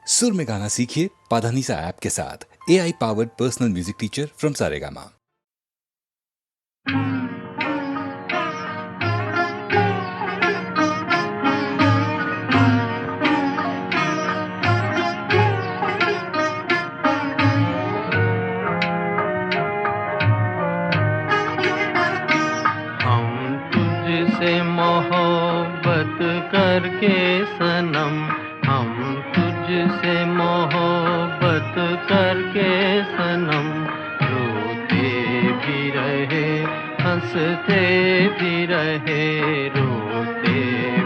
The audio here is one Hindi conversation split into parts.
सुर में गाना सीखिए पाधानीसा ऐप के साथ। AI powered personal music teacher from Saregama. तुझसे मोहब्बत करके सनम, हम तुझसे मोहब्बत करके सनम, रोते भी रहे हंसते भी रहे, रोते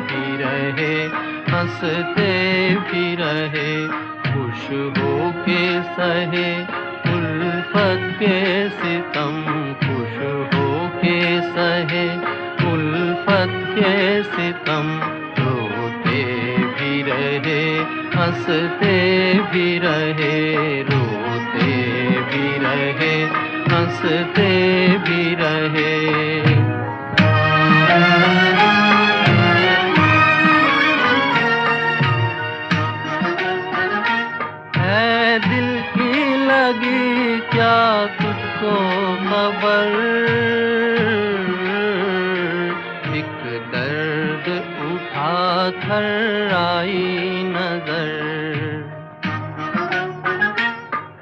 भी रहे हंसते भी रहे, खुश होके सहे उल्फत के सितम, खुश होके सहे उल्फत के सितम, रोते भी रहे हंसते भी रहे, रोते भी रहे हंसते भी रहे। है दिल की लगी क्या तुझको खबर, एक दर्द उठा कर आई नजर,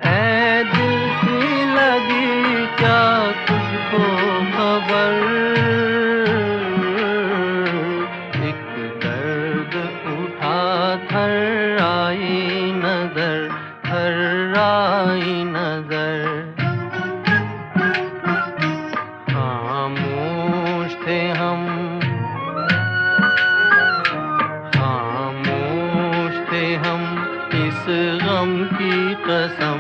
है दिल की लगी क्या तुझको खबर, एक दर्द उठा कर आई नजर, कर आई नजर। खामोश थे हम, खामोश थे हम इस गम की कसम,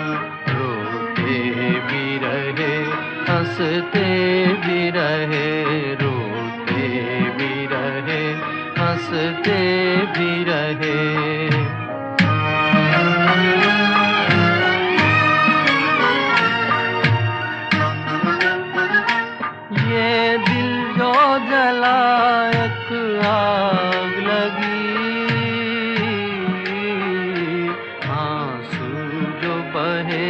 रोते भी रहे हंसते भी रहे, रोते भी रहे हंसते भी रहे। ये दिल जो जला एक आग लगी, आंसू जो बहे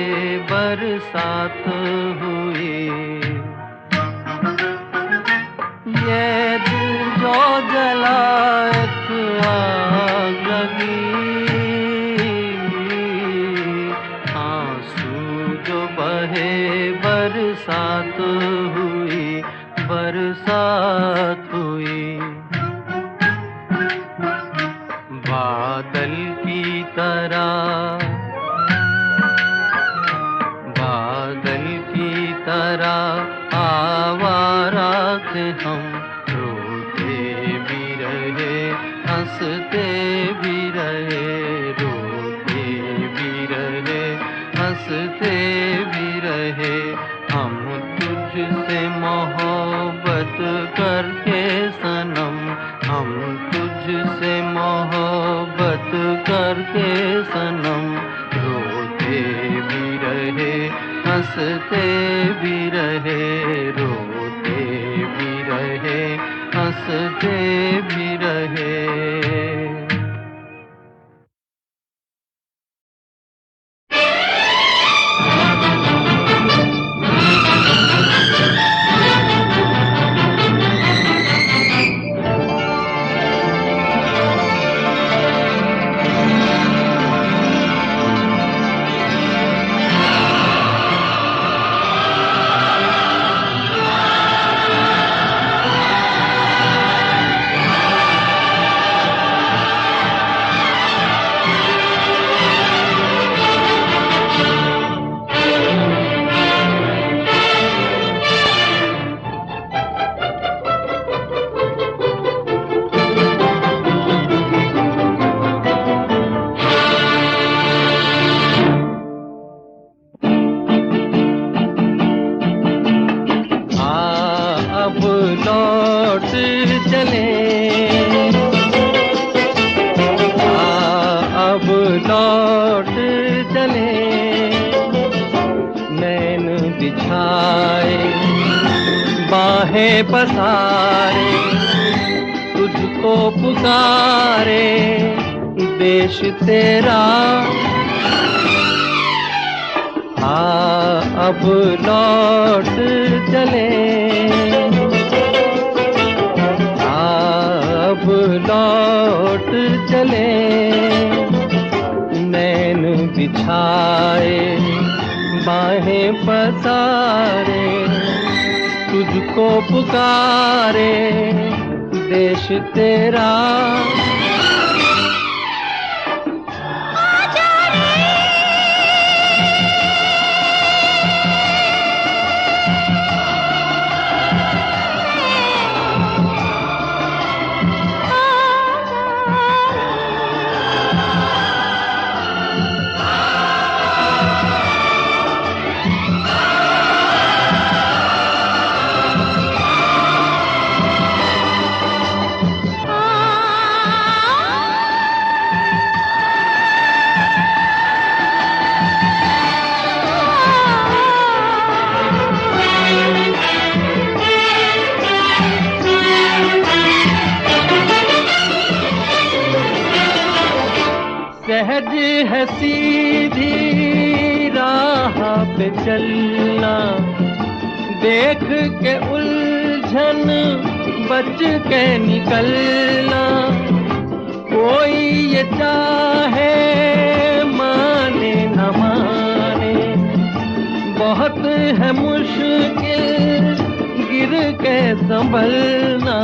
बरसात हुई, ये दिल जो जला एक आग लगी, आंसू जो बहे बरसात हुई, बरसात हुई। बादल की तरह, बादल की तरह आवारा थे हम, रोते भी रहे हंसते भी रहे, रोते भी रहे हंसते भी रहे। हम तुझसे मोहब्बत करके सनम, हम तुझसे मोहब्बत करके सनम, रोते भी रहे हंसते भी रहे, रोते भी रहे हंसते भी रहे। लौट चले, नैन बिछाए बाहें पसारे, तुझको पुकारे देश तेरा अब लौट चले, अब लौट चले, नैन बिछाए बाहें पसारे, तुझको पुकारे देश तेरा। सहज है सीधी राह पे चलना, देख के उलझन बच के निकलना। कोई ये चाहे माने न माने, बहुत है मुश्किल गिर के संभलना।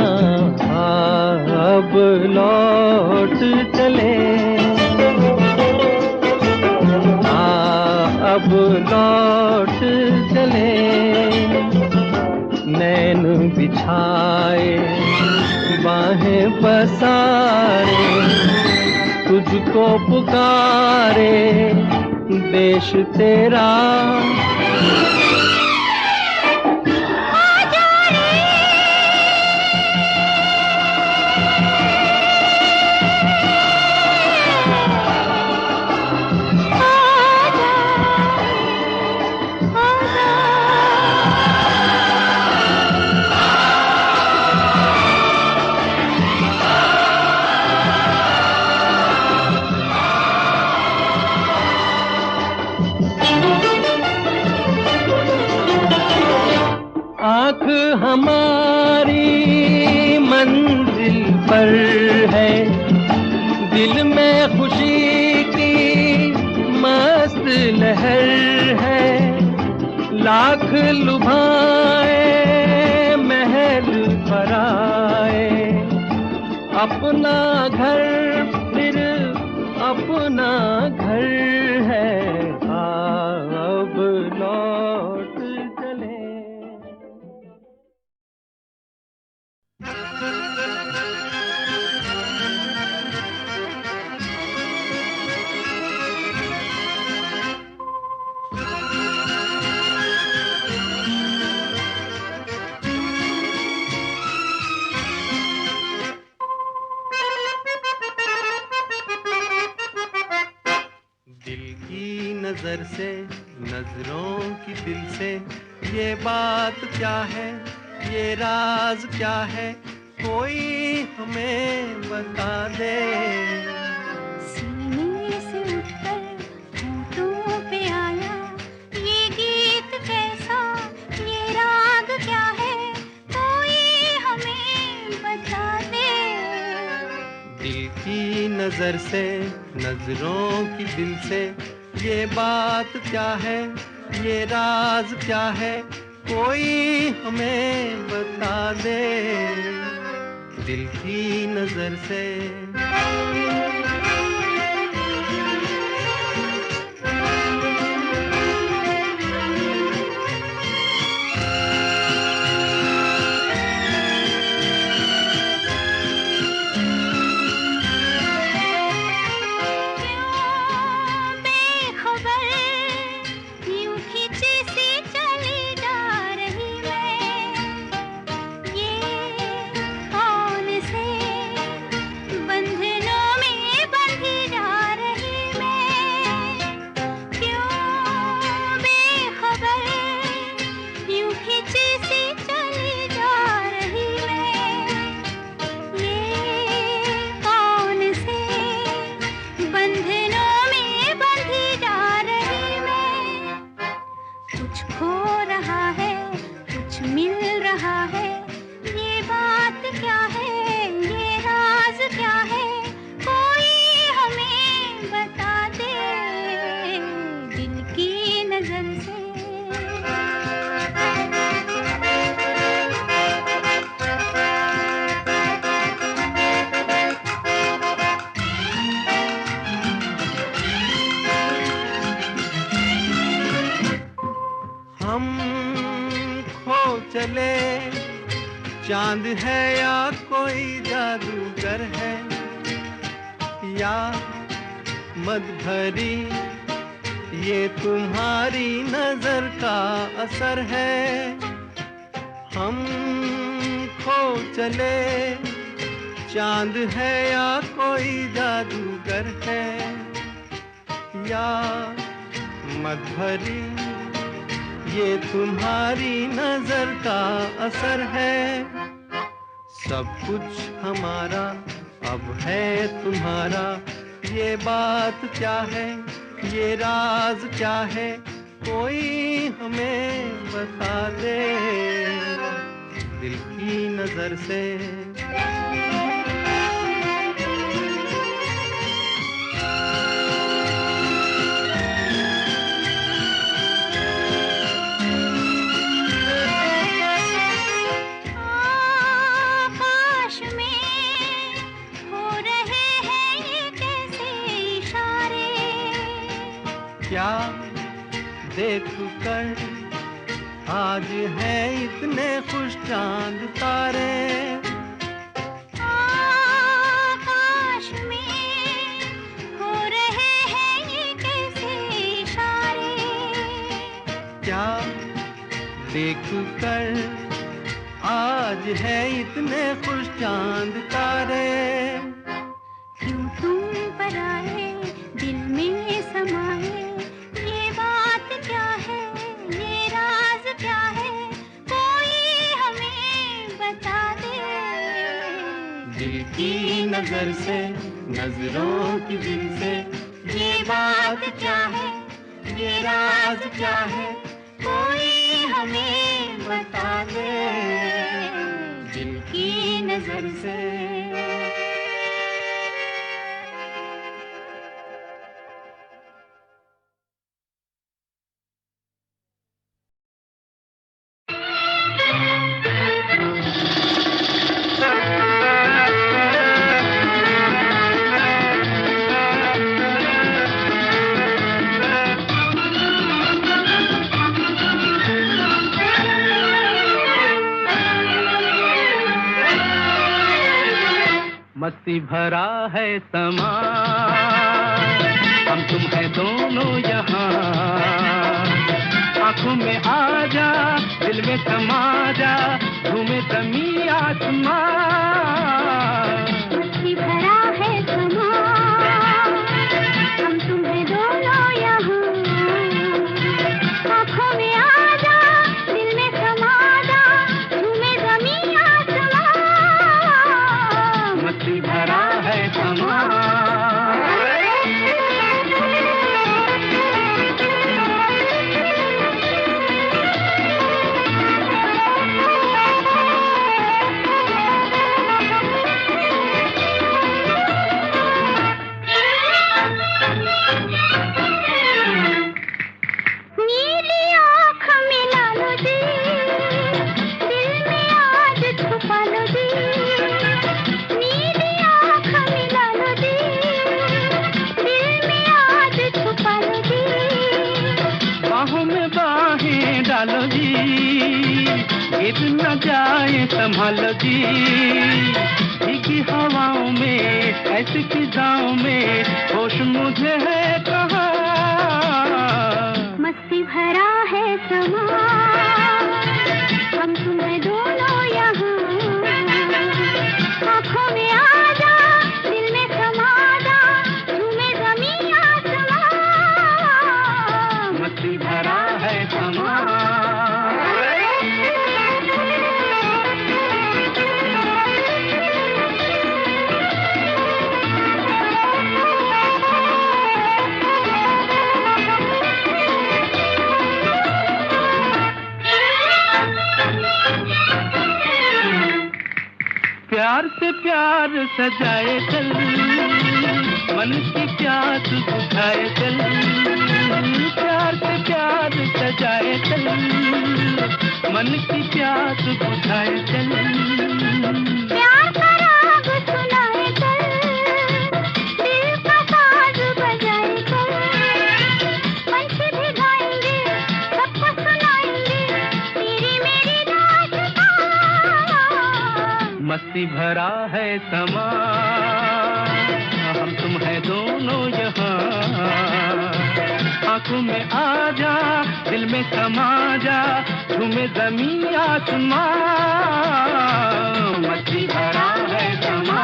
अब लौट चले, अब लौट चले, नैन बिछाए बाहें पसारे, तुझको पुकारे देश तेरा। आँख हमारी मंजिल पर है, दिल में खुशी की मस्त लहर है। लाख लुभाए महल पराए, अपना घर फिर अपना घर है। अब लौट चले। नजर से नजरों की दिल से, ये बात क्या है, ये राज क्या है, कोई हमें बता दे। सीने से उठकर होठों पे आया ये गीत कैसा, ये राग क्या है, कोई हमें बता दे। दिल की नजर से नजरों की दिल से, ये बात क्या है, ये राज क्या है, कोई हमें बता दे। दिल की नजर से। बंधनों में चले, चांद है या कोई जादूगर है, या मद भरी ये तुम्हारी नजर का असर है। हम खो चले, चांद है या कोई जादूगर है, या मद भरी ये तुम्हारी नजर का असर है। सब कुछ हमारा अब है तुम्हारा, ये बात क्या है, ये राज क्या है, कोई हमें बता दे दिल की नजर से। क्या देख कर आज है इतने खुश चांद तारे, आकाश में हो रहे हैं ये कैसे इशारे। क्या देख कर आज है इतने खुश चांद तारे। क्यों तुम पर आए दिल में समाए, ये बात क्या है, ये राज क्या है, कोई हमें बता दे दिल की नजर से, नजरों की दिल से, ये बात क्या है, ये राज क्या है, कोई हमें बता दे दिल की नजर से। मस्ती भरा है समा, हम तुम है दोनों यहाँ, आंखों में आ जा, दिल में समा जा, घूमे ज़मीं आसमां। मस्ती भरा है समा, हम तुम है दोनों यहाँ, आँखों में आ जा, दिल में समा जा, झूमे ज़मीं आसमां। मस्ती भरा है समा। डालो जी, गिर न जाए संभालो जी, भीगी हवाओं में, ऐसी फिजाओं में, होश मुझे है कहाँ। मस्ती भरा है समा, हम तुम है दोनों यहाँ, आँखों में आ जा, दिल में समा जा, झूमे ज़मीं आसमां। मस्ती भरा है समा। प्यार से प्यार सजाए चल, मन की प्यास बुझाए चल, प्यार से प्यार सजाए चल, मन की प्यास बुझाए चल। प्यार का राग सुनाए चल, दिल का साज बजाए चल, पंछी भी गाएंगे, सबको सुनाएंगे, तेरी मेरी रात मस्ती भरा है समा, हम तुम है दोनों यहाँ। आंखों में आ जा, दिल में समा जा, झूमे ज़मीं आसमां, मस्ती भरा है समा।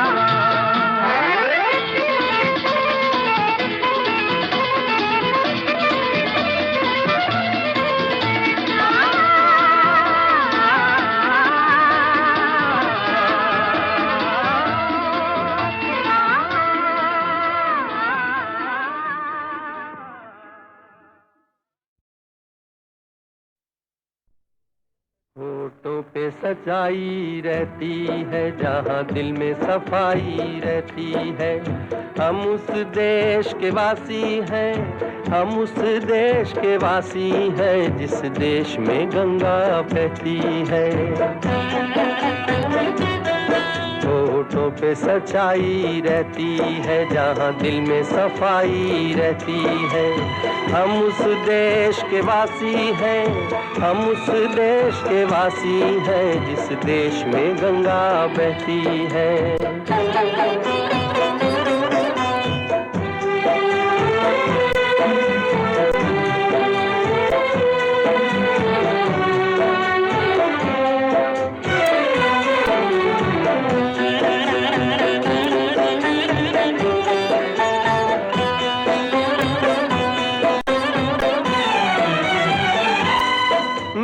होठों पे सच्चाई रहती है, जहाँ दिल में सफाई रहती है। हम उस देश के वासी हैं, हम उस देश के वासी हैं, जिस देश में गंगा बहती है। होठों पे सच्चाई रहती है, जहाँ दिल में सफाई रहती है। हम उस देश के वासी हैं, हम उस देश के वासी हैं, जिस देश में गंगा बहती है।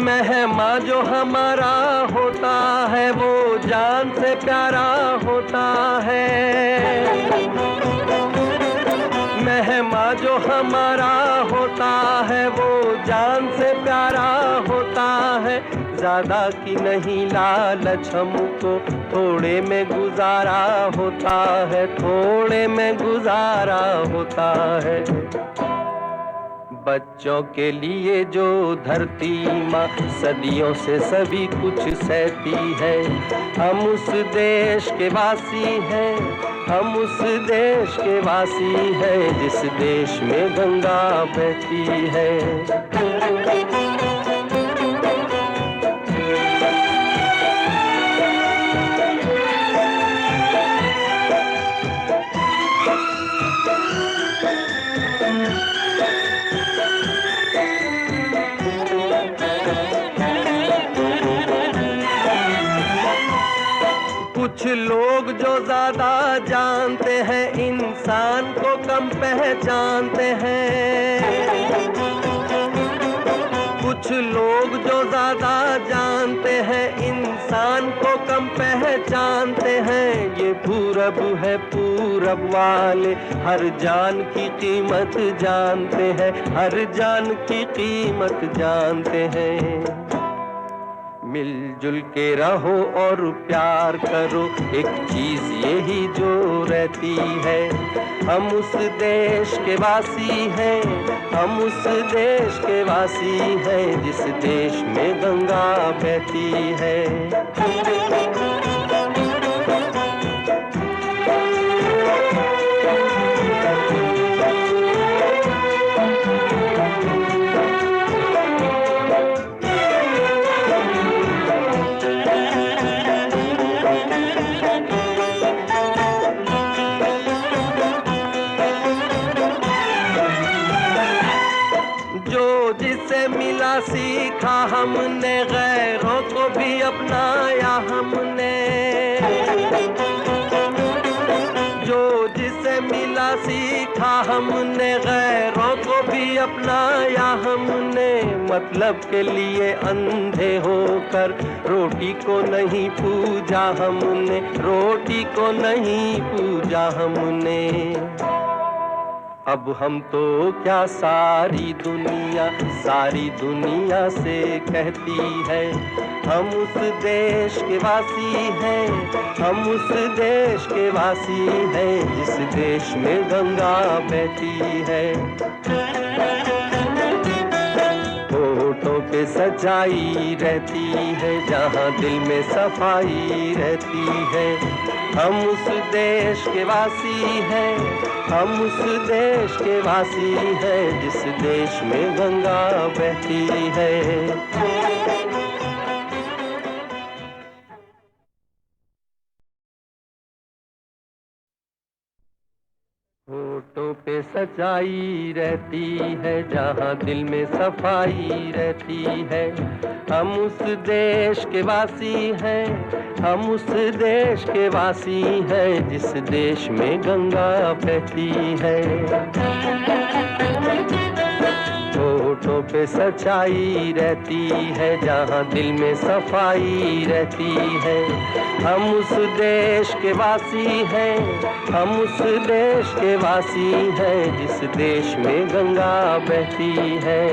मेहमा जो हमारा होता है, वो जान से प्यारा होता है। मेहमा जो हमारा होता है, वो जान से प्यारा होता है। ज्यादा की नहीं लालच हमको, थोड़े में गुजारा होता है, थोड़े में गुजारा होता है। बच्चों के लिए जो धरती माँ सदियों से सभी कुछ सहती है। हम उस देश के वासी हैं, हम उस देश के वासी हैं, जिस देश में गंगा बहती है। कुछ लोग जो ज्यादा जानते हैं, इंसान को कम पहचानते हैं। कुछ लोग जो ज्यादा जानते हैं, इंसान को कम पहचानते हैं। ये पूरब है, पूरब वाले हर जान की कीमत जानते हैं, हर जान की कीमत जानते हैं। मिलजुल के रहो और प्यार करो, एक चीज यही जो रहती है। हम उस देश के वासी हैं, हम उस देश के वासी हैं, जिस देश में गंगा बहती है। जिसे मिला सीखा हमने, गैरों को भी अपनाया हमने। जो जिसे मिला सीखा हमने, गैरों को भी अपनाया हमने। मतलब के लिए अंधे होकर रोटी को नहीं पूजा हमने, रोटी को नहीं पूजा हमने। अब हम तो क्या सारी दुनिया से कहती है। हम उस देश के वासी हैं, हम उस देश के वासी हैं, जिस देश में गंगा बहती है। होठों पे सच्चाई रहती है, जहाँ दिल में सफाई रहती है। हम उस देश के वासी हैं, हम उस देश के वासी हैं, जिस देश में गंगा बहती है। सच्चाई रहती है, जहाँ दिल में सफाई रहती है। हम उस देश के वासी हैं, हम उस देश के वासी हैं, जिस देश में गंगा बहती है। होठों पे सच्चाई रहती है, जहाँ दिल में सफाई रहती है। हम उस देश के वासी हैं, हम उस देश के वासी हैं, जिस देश में गंगा बहती है।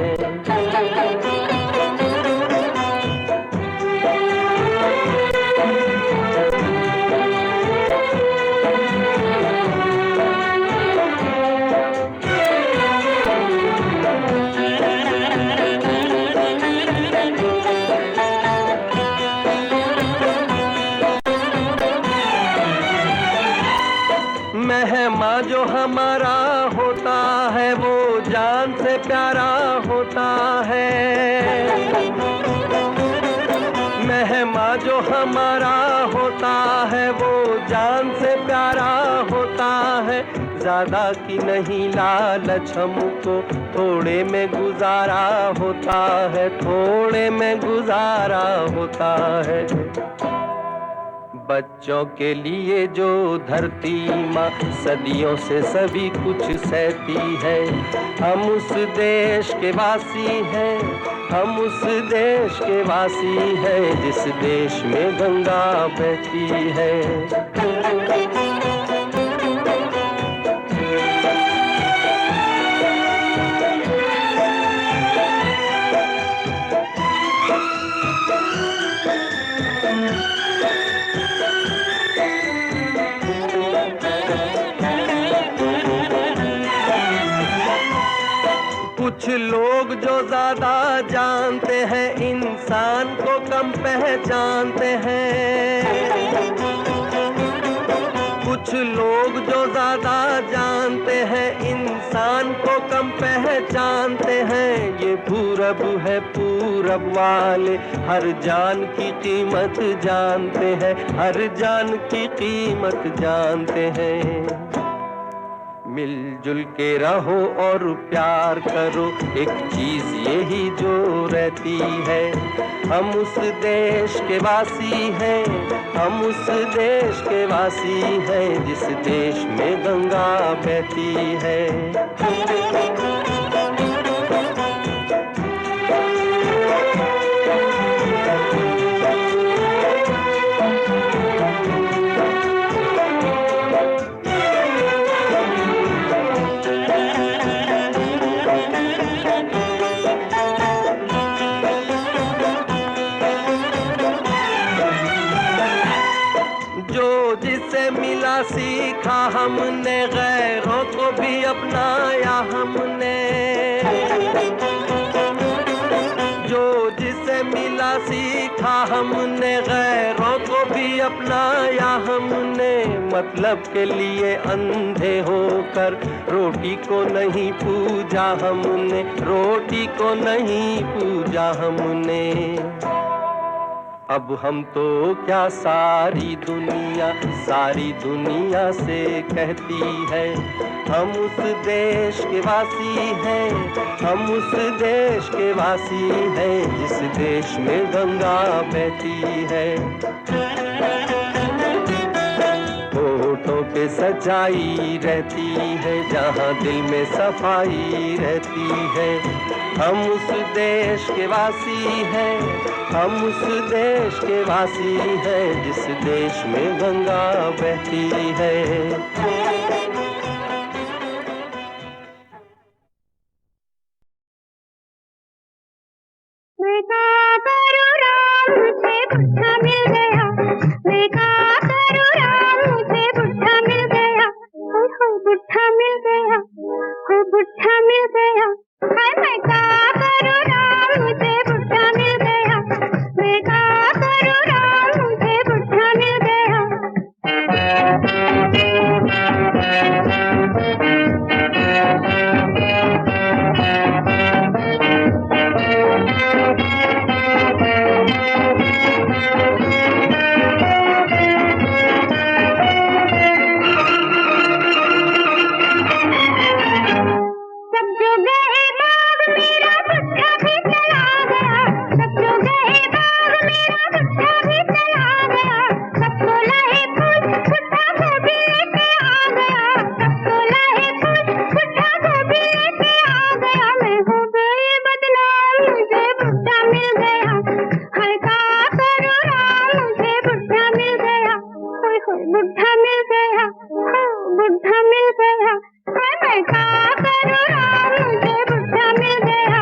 मेहमान जो हमारा होता है, वो जान से प्यारा होता है। मेहमान जो हमारा होता है, वो जान से प्यारा होता है। ज्यादा की नहीं लालच हमको, थोड़े में गुजारा होता है, थोड़े में गुजारा होता है। बच्चों के लिए जो धरती माँ सदियों से सभी कुछ सहती है। हम उस देश के वासी हैं, हम उस देश के वासी हैं, जिस देश में गंगा बहती है। कुछ लोग जो ज्यादा जानते हैं, इंसान को कम पहचानते हैं। कुछ लोग जो ज्यादा जानते हैं, इंसान को कम पहचानते हैं। ये पूरब है, पूरब वाले हर जान की कीमत जानते हैं, हर जान की कीमत जानते हैं। मिलजुल के रहो और प्यार करो, एक चीज यही जो रहती है। हम उस देश के वासी हैं, हम उस देश के वासी हैं, जिस देश में गंगा बहती है। मिला सीखा हमने, गैरों को भी अपनाया हमने। जो जिसे मिला सीखा हमने, गैरों को भी अपनाया हमने। मतलब के लिए अंधे होकर रोटी को नहीं पूजा हमने, रोटी को नहीं पूजा हमने। अब हम तो क्या सारी दुनिया से कहती है। हम उस देश के वासी हैं, हम उस देश के वासी हैं, जिस देश में गंगा बहती है। होठों पे सच्चाई रहती है, जहाँ दिल में सफाई रहती है। हम उस देश के वासी हैं, हम उस देश के वासी हैं, जिस देश में गंगा बहती है। मेरा बुढ़ा भी चला गया, सब जो गए बाग मेरा बुढ़ा भी चला गया, सबको लाए फूल बुढ़ा को भी लेके आ गया, सबको लाए फूल बुढ़ा को भी लेके आ गया। मैं हो गई बदनाम, मुझे बुढ़ा मिल गया, हाय का करूं राम, मुझे बुढ़ा मिल गया, होय होय बुढ़ा मिल गया, बुढ़ा मिल गया, हाय मैं का करूं राम, मुझे बुढ़ा मिल गया।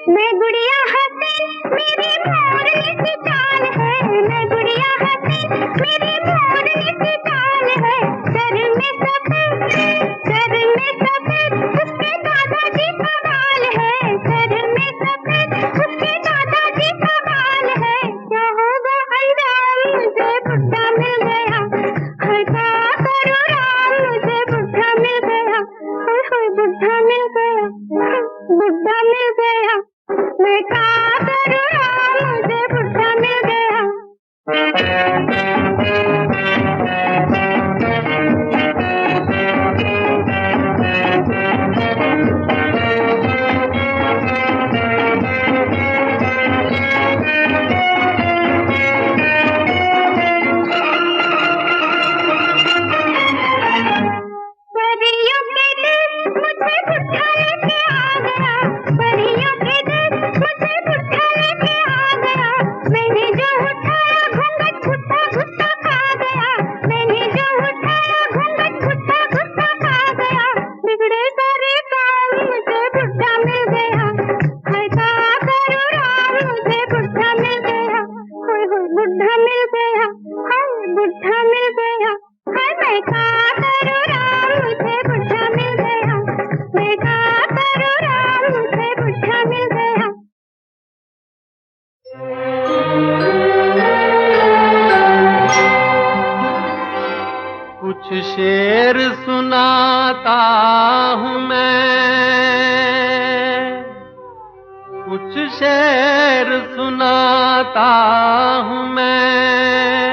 मैं गुड़िया हंसी मेरी मोरनी सी चाल है, मैं गुड़िया हंसी मेरी मोरनी सी चाल है, सर में सफेद उसके दादाजी का बाल है, सर में सफेद उसके दादाजी का बाल है। क्या होगा अंजाम, मुझे बुढ़ा मिल गया, हाय का करूं राम, मुझे बुढ़ा मिल गया, हाय हाय बुढ़ा मिल गया, बुढ़ा मिल गया, मैं का करूं राम, मुझे बुढ़ा मिल गया। परियों के देश मुझे बुढ़ा लेके आ गया, परियों के देश मुझे बुढ़ा लेके आ गया, मैंने जो उठाया घूंघट घुट्टा घुट्टा खा गया, मैंने जो उठाया घूंघट घुट्टा घुट्टा खा गया। बिगड़े सारे काम मुझे बुढ़ा मिल गया, हाय का करूं राम, मुझे बुढ़ा मिल गया, होय होय बुढ़ा मिल गया, हाय बुढ़ा मिल गया, हाय मैं का करूं राम, मुझे बुढ़ा मिल गया, मैं का करूं राम, मुझे बुढ़ा मिल गया। कुछ शेर सुनाता हूँ मैं, कुछ शेर सुनाता हूँ मैं,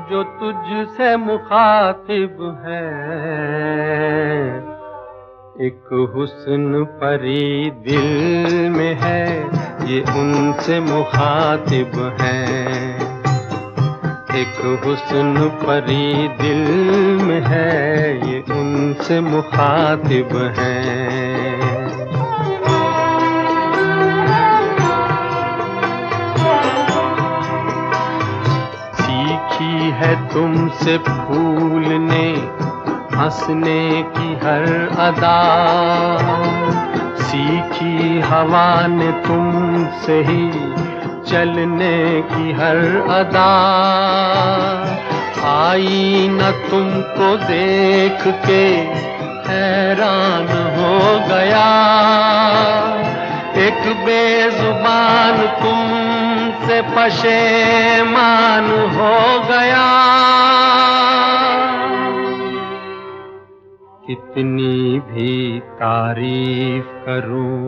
जो तुझसे मुखातिब है। एक हुस्न परी दिल में है, ये उनसे मुखातिब है। एक हुस्न परी दिल में है, ये उनसे मुखातिब है। सीखी है तुमसे फूलने हंसने की हर अदा, सीखी हवा ने तुमसे ही चलने की हर अदा। आई न तुमको देख के हैरान हो गया, एक बेजुबान तुमसे पशेमान हो गया। कितनी भी तारीफ करूं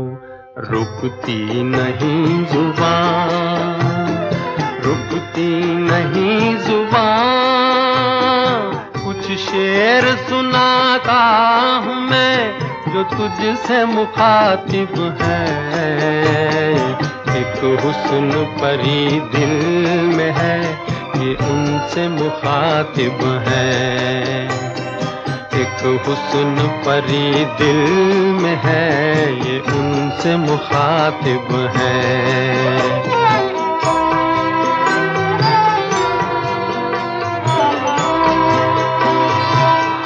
रुकती नहीं जुबान, रुकती नहीं जुबान। कुछ शेर सुनाता हूँ मैं, जो तुझसे मुखातिब है। एक हुस्न परी दिल में है, ये उनसे मुखातिब है। एक हुस्न परी दिल में है, ये उनसे मुखातिब है।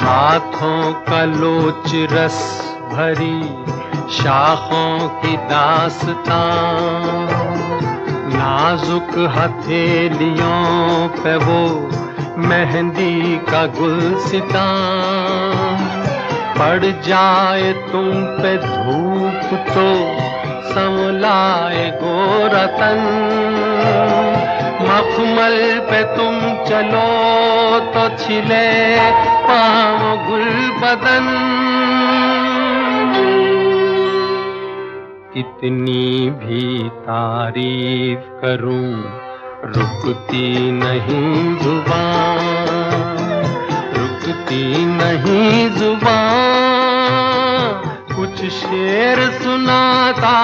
हाथों का लोच रस भरी शाखों की दास्तां, नाजुक हथेलियों पे वो मेहंदी का गुलसितां। पड़ जाए तुम पे धूप तो संवलाए गोरा तन, मखमल पे तुम चलो तो छिले पाँव गुल बदन। कितनी भी तारीफ करूं रुकती नहीं जुबान, रुकती नहीं जुबान। कुछ शेर सुनाता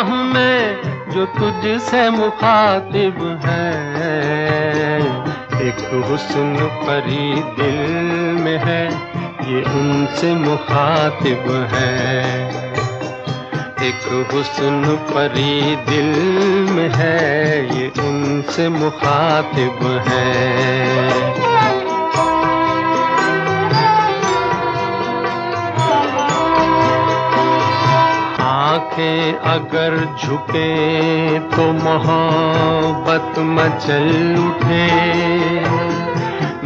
हूँ मैं जो तुझसे मुखातिब है, एक हुस्न परी दिल में है ये उनसे मुखातिब है। एक हुस्न परी दिल में है ये उनसे मुखातिब है। आंखें अगर झुके तो मोहब्बत मचल उठे,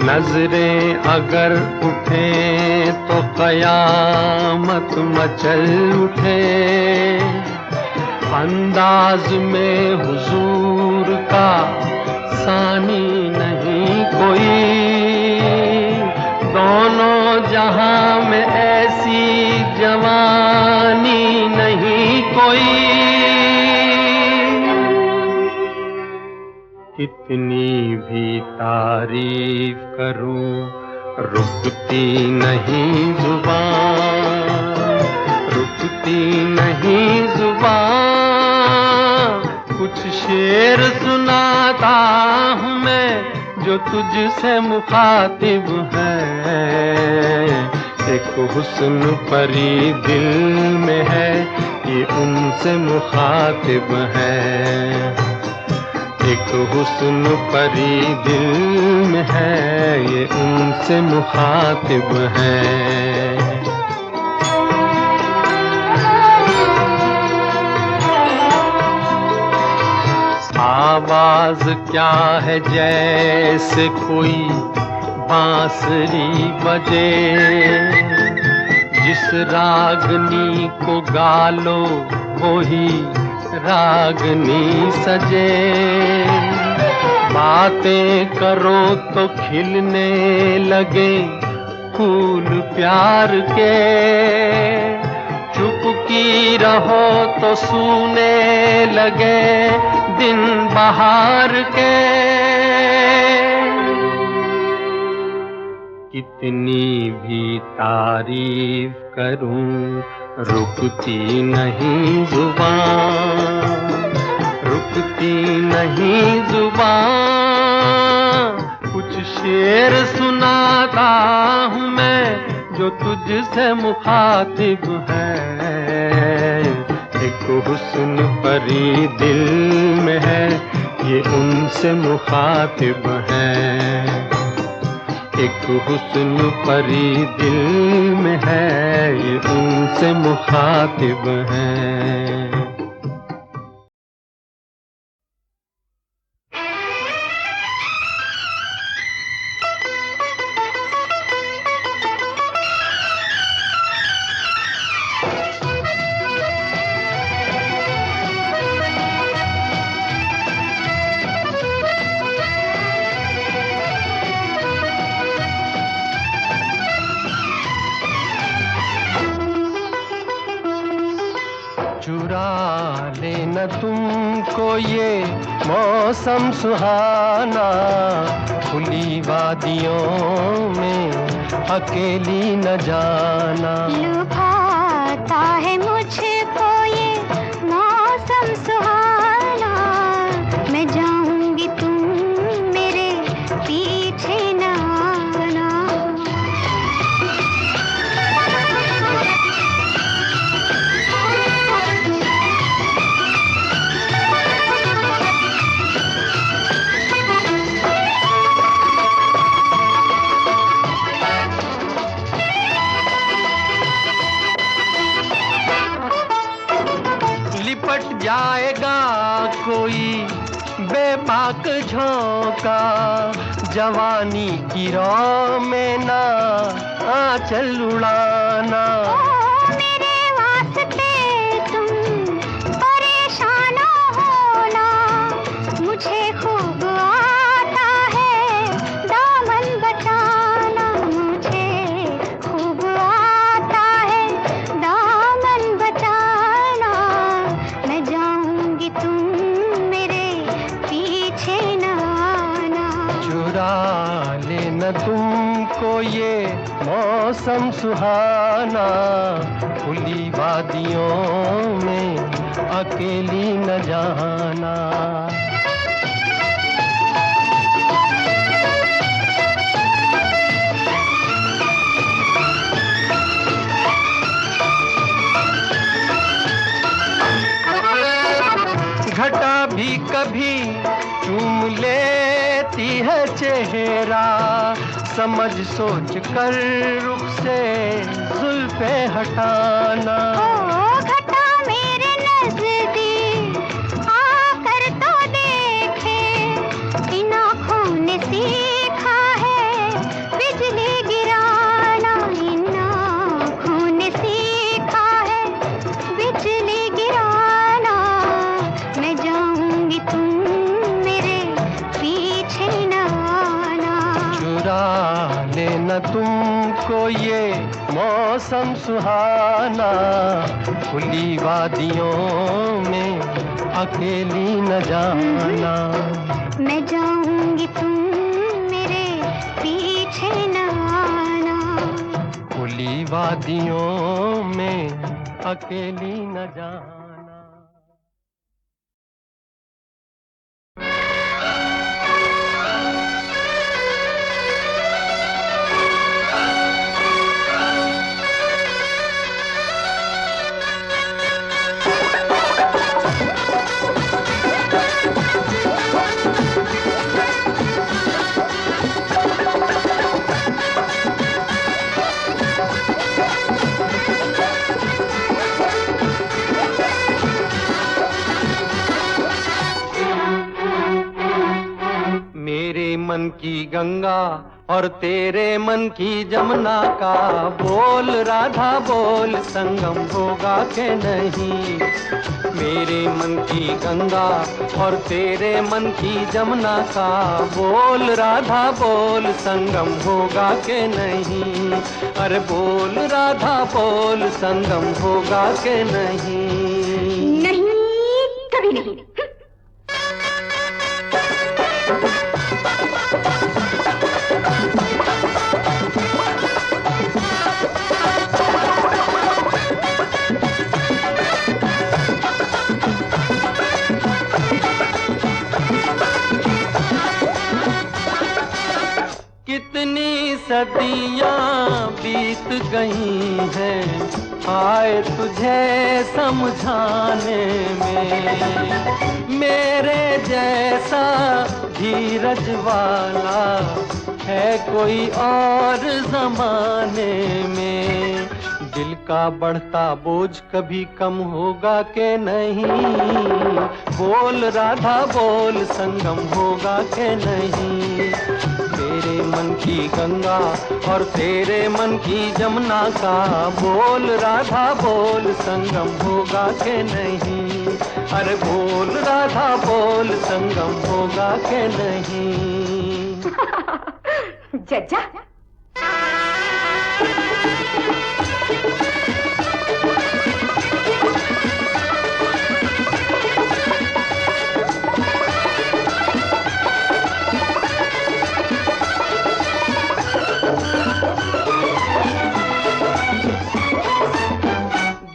नजरें अगर उठे तो कयामत मचल उठे। अंदाज में हुजूर का सानी नहीं कोई, दोनों जहां में ऐसी जवानी नहीं कोई। कितनी भी तारीफ करूं रुकती नहीं जुबान, रुकती नहीं जुबान। कुछ शेर सुनाता हूँ मैं जो तुझसे मुखातिब है, एक हुस्न परी दिल में है ये उनसे मुखातिब है। एक हुस्न परी दिल में है ये उनसे मुखातिब है। आवाज क्या है जैसे कोई बांसुरी बजे, जिस रागनी को गालो वही रागनी सजे। बातें करो तो खिलने लगे फूल प्यार के, चुपकी रहो तो सूने लगे दिन बहार के। कितनी भी तारीफ करूं रुकती नहीं जुबान, रुकती नहीं जुबान। कुछ शेर सुनाता हूँ मैं जो तुझसे मुखातिब है, एक हुस्न परी दिल में है ये उनसे मुखातिब है। एक हुस्न परी दिल में है ये उनसे मुखातिब है। चुरा लेना तुमको ये मौसम सुहाना, खुली वादियों में अकेली न जाना। लुभाता है मुझको ये मौसम सुहाना, मैं जाऊंगी तुम मेरे पीछे न आना। लिपट जाएगा कोई बेबाक झोंका, जवानी की रौ में ना आंचल उड़ाना। मेरे वास्ते तुम परे न तुमको ये मौसम सुहाना, खुली वादियों में अकेली न जाना। घटा भी कभी चूम लेती है चेहरा, समझ सोच कर रुख से जुल्फे हटाना। ओ घटा मेरे नजदीक आकर तो देखे, इन आँखों ने सीखा है बिजली गिराना, इन आँखों ने सीखा है बिजली गिराना। मैं जाऊंगी तुम मेरे पीछे न आना। चुरा लेना तुमको ये मौसम सुहाना, खुली वादियों में अकेली न जाना। मैं जाऊंगी तुम मेरे पीछे न आना। खुली वादियों में अकेली न जाना। मेरे मन की गंगा और तेरे मन की जमुना का बोल राधा बोल, संगम होगा के नहीं। मेरे मन की गंगा और तेरे मन की जमुना का बोल राधा बोल, संगम होगा के नहीं। अरे बोल राधा बोल, संगम होगा के नहीं। नहीं, कभी नहीं। कितनी सदियां बीत गई हैं, आए तुझे समझाने में। मेरे जैसा धीरज वाला है कोई और जमाने में। दिल का बढ़ता बोझ कभी कम होगा के नहीं। बोल राधा बोल, संगम होगा के नहीं। मेरे मन की गंगा और तेरे मन की जमुना का बोल राधा बोल, संगम होगा के नहीं। अरे बोल राधा बोल, संगम होगा के नहीं। जज्जा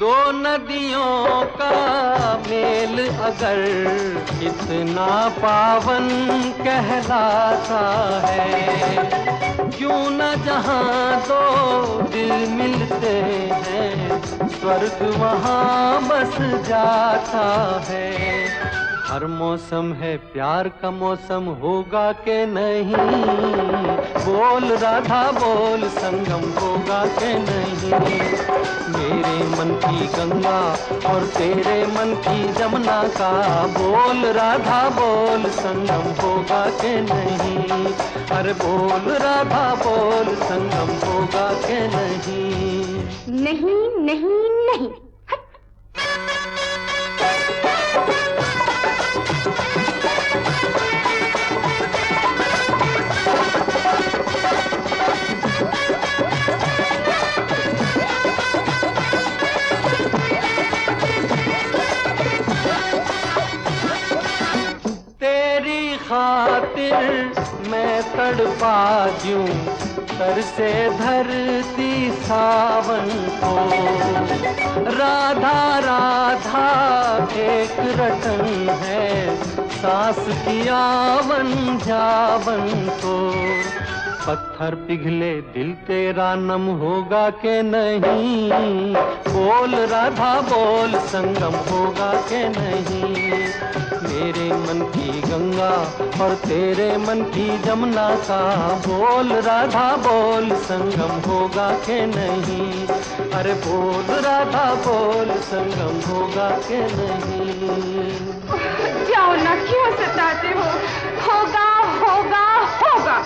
दो नदियों का मेल अगर इतना पावन कहलाता है, क्यों न जहाँ दो दिल मिलते हैं, स्वर्ग वहाँ बस जाता है। हर मौसम है प्यार का मौसम होगा के नहीं। बोल राधा बोल, संगम होगा के नहीं। मेरे मन की गंगा और तेरे मन की जमुना का बोल राधा बोल, संगम होगा के नहीं। अरे बोल राधा बोल, संगम होगा के नहीं। नहीं नहीं नहीं। तेरी खातिर मैं तड़पा यूं तरसे धरती सावन को। राधा राधा एक रटन है, सांस की आवन जावन को। पत्थर पिघले दिल तेरा नम होगा के नहीं, बोल राधा बोल संगम होगा के नहीं। मेरे मन की गंगा और तेरे मन की जमुना का, बोल राधा बोल संगम होगा के नहीं। अरे बोल राधा बोल संगम होगा के नहीं। जाओ ना, क्यों सताते हो? होगा होगा होगा।